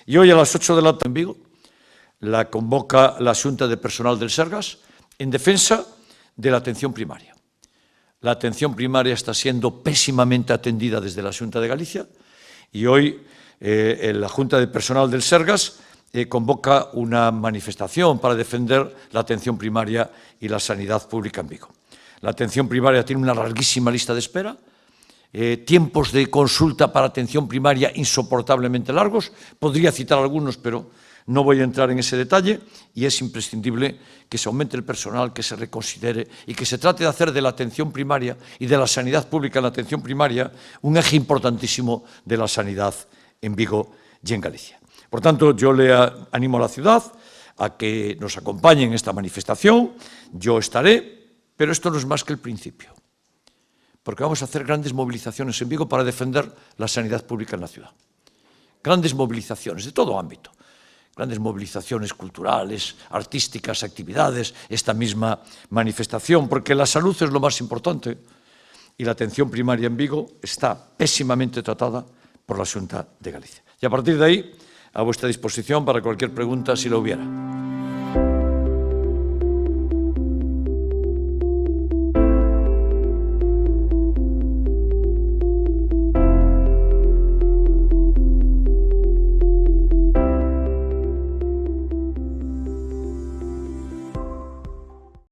Y hoy a las 8 de la tarde en Vigo la convoca la Xunta de Personal del Sergas en defensa de la atención primaria. La atención primaria está siendo pésimamente atendida desde la Xunta de Galicia y hoy la Junta de Personal del Sergas convoca una manifestación para defender la atención primaria y la sanidad pública en Vigo. La atención primaria tiene una larguísima lista de espera, tiempos de consulta para atención primaria insoportablemente largos. Podría citar algunos, pero no voy a entrar en ese detalle, y es imprescindible que se aumente el personal, que se reconsidere y que se trate de hacer de la atención primaria y de la sanidad pública en la atención primaria un eje importantísimo de la sanidad en Vigo y en Galicia. Por tanto, yo le animo a la ciudad a que nos acompañe en esta manifestación. Yo estaré, pero esto no es más que el principio, porque vamos a hacer grandes movilizaciones en Vigo para defender la sanidad pública en la ciudad. Grandes movilizaciones de todo ámbito, grandes movilizaciones culturales, artísticas, actividades, esta misma manifestación, porque la salud es lo más importante y la atención primaria en Vigo está pésimamente tratada por la Xunta de Galicia. Y a partir de ahí, a vuestra disposición para cualquier pregunta si la hubiera.